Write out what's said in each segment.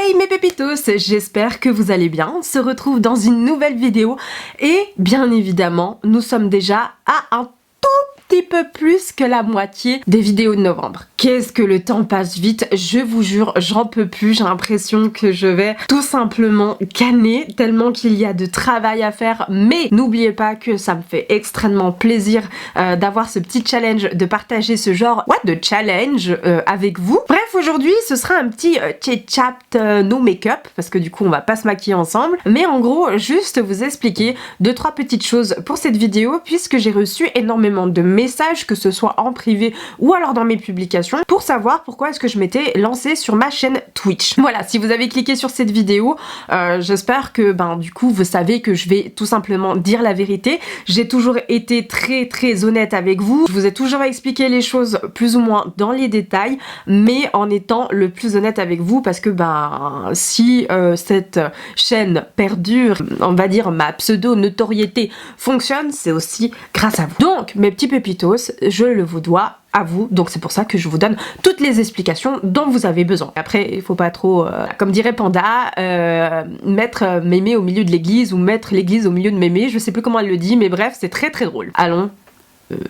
Hey mes pépitos, j'espère que vous allez bien. On se retrouve dans une nouvelle vidéo et bien évidemment, nous sommes déjà à un petit peu plus que la moitié des vidéos de novembre. Qu'est-ce que le temps passe vite, je vous jure, j'en peux plus, j'ai l'impression que je vais tout simplement canner tellement qu'il y a de travail à faire, mais n'oubliez pas que ça me fait extrêmement plaisir d'avoir ce petit challenge, de partager ce genre de challenge avec vous. Bref, aujourd'hui ce sera un petit chit-chat no make-up, parce que du coup on va pas se maquiller ensemble, mais en gros juste vous expliquer 2-3 petites choses pour cette vidéo, puisque j'ai reçu énormément de messages, que ce soit en privé ou alors dans mes publications, pour savoir pourquoi est-ce que je m'étais lancée sur ma chaîne Twitch. Voilà, si vous avez cliqué sur cette vidéo, j'espère que du coup vous savez que je vais tout simplement dire la vérité. J'ai toujours été très honnête avec vous, je vous ai toujours expliqué les choses plus ou moins dans les détails, mais en étant le plus honnête avec vous, parce que si cette chaîne perdure, on va dire ma pseudo-notoriété fonctionne, c'est aussi grâce à vous. Donc mes petits pépitos, je le vous dois à vous, donc c'est pour ça que je vous donne toutes les explications dont vous avez besoin. Après, il faut pas trop, comme dirait Panda, mettre mémé au milieu de l'église ou mettre l'église au milieu de mémé, je sais plus comment elle le dit, mais bref, c'est très drôle. Allons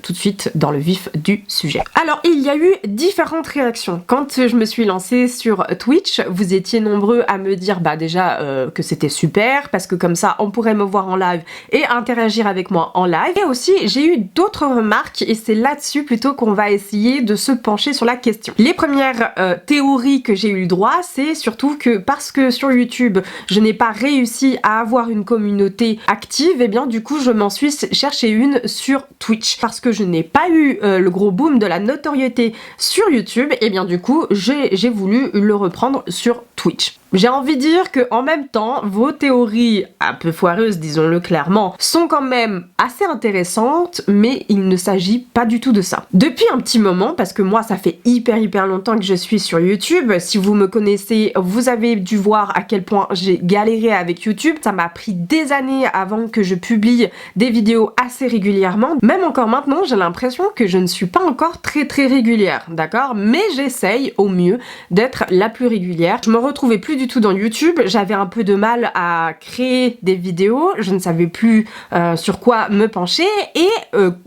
tout de suite dans le vif du sujet. Alors, il y a eu différentes réactions. Quand je me suis lancée sur Twitch, vous étiez nombreux à me dire déjà que c'était super, parce que comme ça, on pourrait me voir en live et interagir avec moi en live. Et aussi, j'ai eu d'autres remarques, et c'est là-dessus plutôt qu'on va essayer de se pencher sur la question. Les premières théories que j'ai eu le droit, c'est surtout que parce que sur YouTube, je n'ai pas réussi à avoir une communauté active, et bien du coup, je m'en suis cherché une sur Twitch. Parce que je n'ai pas eu le gros boom de la notoriété sur YouTube, et bien du coup j'ai voulu le reprendre sur Twitch. J'ai envie de dire que en même temps, vos théories un peu foireuses, disons-le clairement, sont quand même assez intéressantes, mais il ne s'agit pas du tout de ça. Depuis un petit moment, parce que moi ça fait hyper longtemps que je suis sur YouTube, si vous me connaissez, vous avez dû voir à quel point j'ai galéré avec YouTube. Ça m'a pris des années avant que je publie des vidéos assez régulièrement. Même encore maintenant, j'ai l'impression que je ne suis pas encore très régulière, d'accord? Mais j'essaye au mieux d'être la plus régulière. Je me retrouvais plus du tout dans YouTube, j'avais un peu de mal à créer des vidéos, je ne savais plus sur quoi me pencher et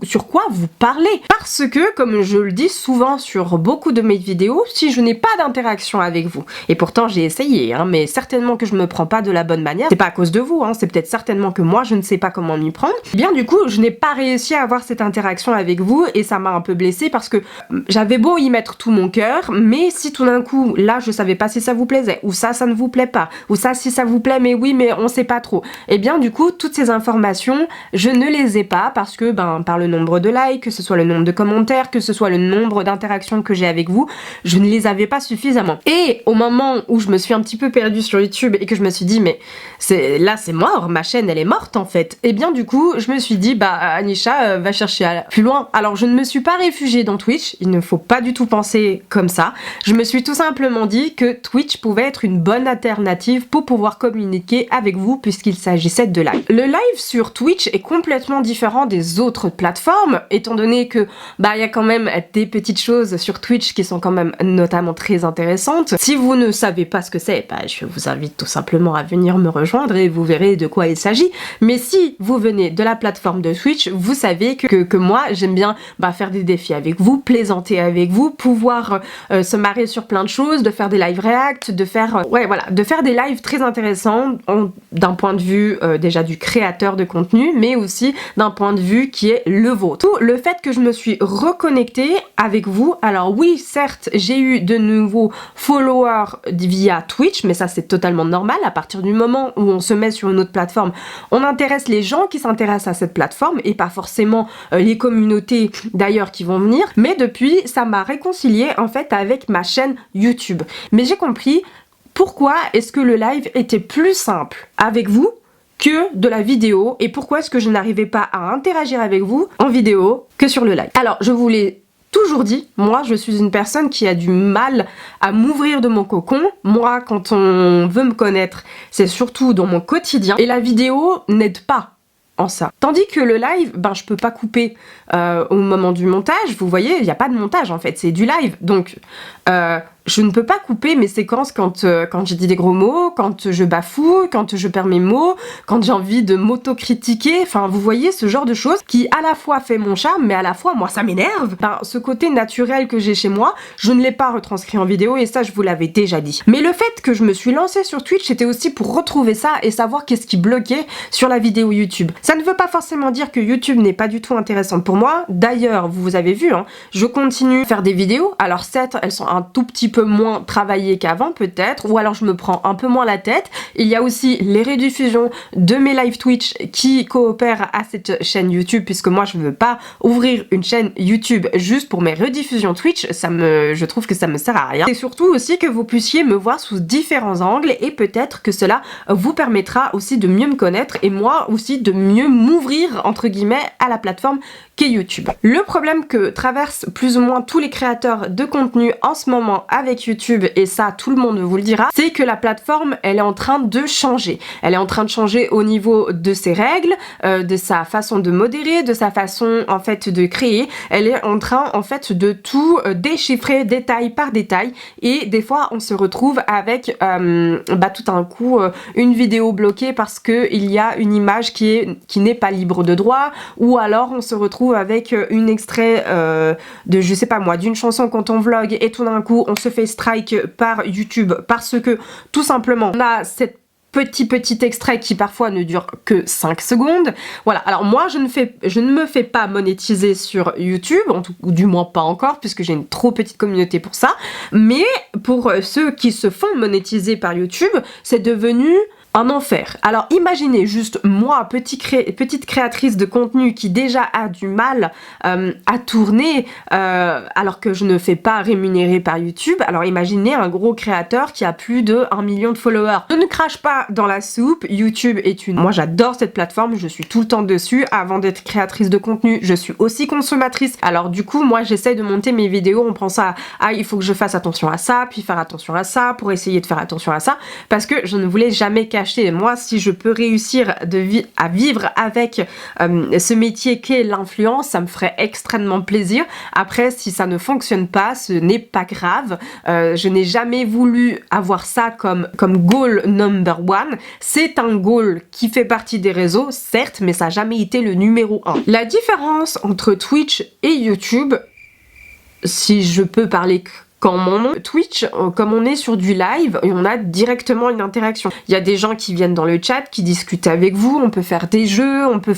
sur quoi vous parler. Parce que, comme je le dis souvent sur beaucoup de mes vidéos, si je n'ai pas d'interaction avec vous, et pourtant j'ai essayé, mais certainement que je me prends pas de la bonne manière, c'est pas à cause de vous, c'est peut-être certainement que moi je ne sais pas comment m'y prendre, et bien du coup je n'ai pas réussi à avoir cette interaction avec vous, et ça m'a un peu blessée parce que j'avais beau y mettre tout mon cœur, mais si tout d'un coup là je savais pas si ça vous plaisait, ou ça ne vous plaît pas, ou ça si ça vous plaît mais oui mais on sait pas trop, et bien du coup toutes ces informations je ne les ai pas, parce que par le nombre de likes, que ce soit le nombre de commentaires, que ce soit le nombre d'interactions que j'ai avec vous, je ne les avais pas suffisamment. Et au moment où je me suis un petit peu perdue sur YouTube et que je me suis dit mais c'est mort, ma chaîne elle est morte en fait, et bien du coup je me suis dit Anisha va chercher plus loin. Alors je ne me suis pas réfugiée dans Twitch, il ne faut pas du tout penser comme ça, je me suis tout simplement dit que Twitch pouvait être une bonne alternative pour pouvoir communiquer avec vous, puisqu'il s'agissait de live. Le live sur Twitch est complètement différent des autres plateformes, étant donné que il y a quand même des petites choses sur Twitch qui sont quand même notamment très intéressantes. Si vous ne savez pas ce que c'est, je vous invite tout simplement à venir me rejoindre et vous verrez de quoi il s'agit. Mais si vous venez de la plateforme de Twitch, vous savez que moi j'aime bien faire des défis avec vous, plaisanter avec vous, pouvoir se marrer sur plein de choses, de faire des live react, de faire de faire des lives très intéressants d'un point de vue déjà du créateur de contenu, mais aussi d'un point de vue qui est le vôtre. Tout le fait que je me suis reconnectée avec vous, alors oui certes j'ai eu de nouveaux followers via Twitch, mais ça c'est totalement normal. À partir du moment où on se met sur une autre plateforme, on intéresse les gens qui s'intéressent à cette plateforme et pas forcément les communautés d'ailleurs qui vont venir, mais depuis ça m'a réconciliée en fait avec ma chaîne YouTube. Mais j'ai compris pourquoi est-ce que le live était plus simple avec vous que de la vidéo, et pourquoi est-ce que je n'arrivais pas à interagir avec vous en vidéo que sur le live. Alors je vous l'ai toujours dit, moi je suis une personne qui a du mal à m'ouvrir de mon cocon. Moi quand on veut me connaître, c'est surtout dans mon quotidien, et la vidéo n'aide pas en ça. Tandis que le live, je peux pas couper au moment du montage, vous voyez, il n'y a pas de montage en fait, c'est du live, donc je ne peux pas couper mes séquences quand j'ai dit des gros mots, quand je bafoue, quand je perds mes mots, quand j'ai envie de m'auto-critiquer. Enfin, vous voyez, ce genre de choses qui à la fois fait mon charme, mais à la fois, moi, ça m'énerve. Enfin, ce côté naturel que j'ai chez moi, je ne l'ai pas retranscrit en vidéo et ça, je vous l'avais déjà dit. Mais le fait que je me suis lancée sur Twitch, c'était aussi pour retrouver ça et savoir qu'est-ce qui bloquait sur la vidéo YouTube. Ça ne veut pas forcément dire que YouTube n'est pas du tout intéressante pour moi. D'ailleurs, vous avez vu, hein, je continue à faire des vidéos. Alors certes, elles sont un tout petit peu moins travaillées qu'avant peut-être, ou alors je me prends un peu moins la tête. Il y a aussi les rediffusions de mes live Twitch qui coopèrent à cette chaîne YouTube, puisque moi je ne veux pas ouvrir une chaîne YouTube juste pour mes rediffusions Twitch, je trouve que ça me sert à rien. Et surtout aussi que vous puissiez me voir sous différents angles et peut-être que cela vous permettra aussi de mieux me connaître et moi aussi de mieux m'ouvrir entre guillemets à la plateforme qu'est YouTube. Le problème que traversent plus ou moins tous les créateurs de contenu en ce moment avec YouTube, et ça tout le monde vous le dira, c'est que la plateforme elle est en train de changer. Elle est en train de changer au niveau de ses règles, de sa façon de modérer, de sa façon en fait de créer. Elle est en train en fait de tout déchiffrer détail par détail et des fois on se retrouve avec tout d'un coup une vidéo bloquée parce que il y a une image qui n'est pas libre de droit, ou alors on se retrouve avec une extrait de je sais pas moi d'une chanson quand on vlog et tout d'un coup on se fait strike par YouTube parce que tout simplement on a cette petit extrait qui parfois ne dure que 5 secondes. Voilà, alors moi je ne me fais pas monétiser sur YouTube, ou du moins pas encore puisque j'ai une trop petite communauté pour ça, mais pour ceux qui se font monétiser par YouTube, c'est devenu un enfer. Alors imaginez juste moi, petite créatrice de contenu qui déjà a du mal à tourner alors que je ne fais pas rémunérer par YouTube. Alors imaginez un gros créateur qui a plus de 1 million de followers. Je ne crache pas dans la soupe, YouTube est une... Moi j'adore cette plateforme, je suis tout le temps dessus. Avant d'être créatrice de contenu, je suis aussi consommatrice. Alors du coup, moi j'essaye de monter mes vidéos en pensant à il faut que je fasse attention à ça, puis faire attention à ça, pour essayer de faire attention à ça, parce que je ne voulais jamais cacher. Moi, si je peux réussir à vivre avec ce métier qu'est l'influence, ça me ferait extrêmement plaisir. Après, si ça ne fonctionne pas, ce n'est pas grave. Je n'ai jamais voulu avoir ça comme goal number one. C'est un goal qui fait partie des réseaux, certes, mais ça n'a jamais été le numéro 1. La différence entre Twitch et YouTube, si je peux parler quand mon nom Twitch, comme on est sur du live, et on a directement une interaction. Il y a des gens qui viennent dans le chat, qui discutent avec vous, on peut faire des jeux, on peut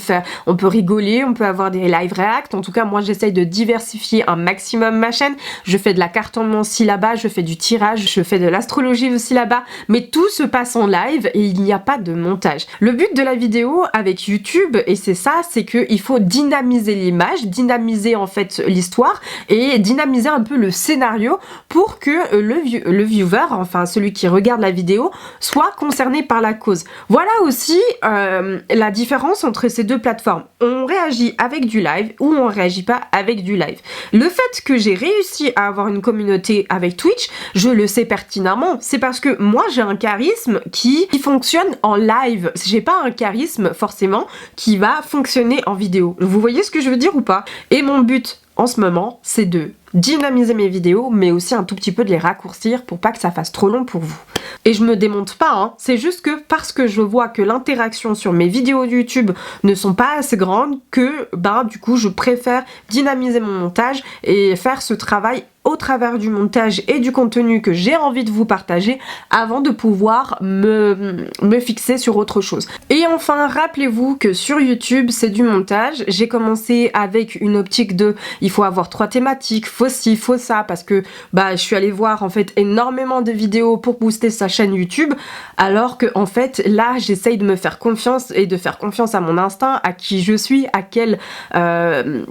rigoler, on peut avoir des live react. En tout cas, moi j'essaye de diversifier un maximum ma chaîne. Je fais de la cartonnement aussi là-bas, je fais du tirage, je fais de l'astrologie aussi là-bas, mais tout se passe en live et il n'y a pas de montage. Le but de la vidéo avec YouTube, et c'est ça, c'est qu'il faut dynamiser l'image, dynamiser en fait l'histoire et dynamiser un peu le scénario pour que le viewer, enfin celui qui regarde la vidéo, soit concerné par la cause. Voilà aussi la différence entre ces deux plateformes. On réagit avec du live ou on réagit pas avec du live. Le fait que j'ai réussi à avoir une communauté avec Twitch, je le sais pertinemment, c'est parce que moi j'ai un charisme qui fonctionne en live. J'ai pas un charisme forcément qui va fonctionner en vidéo. Vous voyez ce que je veux dire ou pas? Et mon but en ce moment, c'est de dynamiser mes vidéos, mais aussi un tout petit peu de les raccourcir pour pas que ça fasse trop long pour vous. Et je me démonte pas, hein. C'est juste que parce que je vois que l'interaction sur mes vidéos de YouTube ne sont pas assez grandes que, du coup, je préfère dynamiser mon montage et faire ce travail au travers du montage et du contenu que j'ai envie de vous partager avant de pouvoir me fixer sur autre chose. Et enfin, rappelez-vous que sur YouTube, c'est du montage. J'ai commencé avec une optique de il faut avoir 3 thématiques, faut ci, faut ça, parce que je suis allée voir en fait énormément de vidéos pour booster sa chaîne YouTube, alors que en fait là j'essaye de me faire confiance et de faire confiance à mon instinct, à qui je suis, à quelle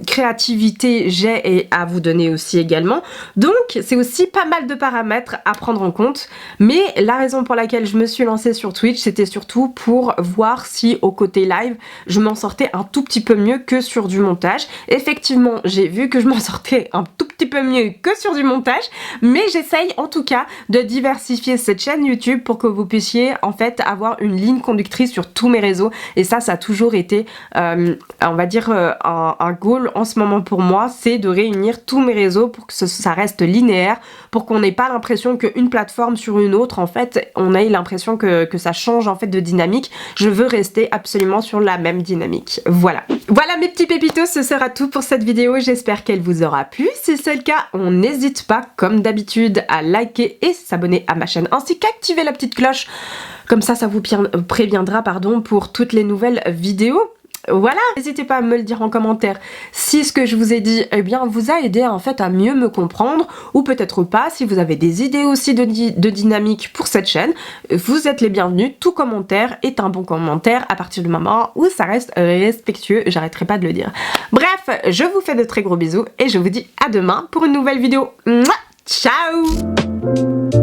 créativité j'ai et à vous donner aussi également. Donc c'est aussi pas mal de paramètres à prendre en compte, mais la raison pour laquelle je me suis lancée sur Twitch, c'était surtout pour voir si au côté live je m'en sortais un tout petit peu mieux que sur du montage. Effectivement, j'ai vu que je m'en sortais un tout petit petit peu mieux que sur du montage, mais j'essaye en tout cas de diversifier cette chaîne YouTube pour que vous puissiez en fait avoir une ligne conductrice sur tous mes réseaux, et ça a toujours été on va dire un goal en ce moment pour moi, c'est de réunir tous mes réseaux pour que ça reste linéaire, pour qu'on n'ait pas l'impression qu'une plateforme sur une autre, en fait, on ait l'impression que ça change en fait de dynamique. Je veux rester absolument sur la même dynamique. Voilà. Voilà mes petits pépitos, ce sera tout pour cette vidéo. J'espère qu'elle vous aura plu. Si c'est le cas, on n'hésite pas, comme d'habitude, à liker et s'abonner à ma chaîne, ainsi qu'activer la petite cloche. Comme ça vous préviendra pour toutes les nouvelles vidéos. Voilà, n'hésitez pas à me le dire en commentaire si ce que je vous ai dit vous a aidé en fait à mieux me comprendre, ou peut-être pas. Si vous avez des idées aussi de dynamique pour cette chaîne, vous êtes les bienvenus. Tout commentaire est un bon commentaire à partir du moment où ça reste respectueux, j'arrêterai pas de le dire. Bref, je vous fais de très gros bisous et je vous dis à demain pour une nouvelle vidéo. Mouah, ciao.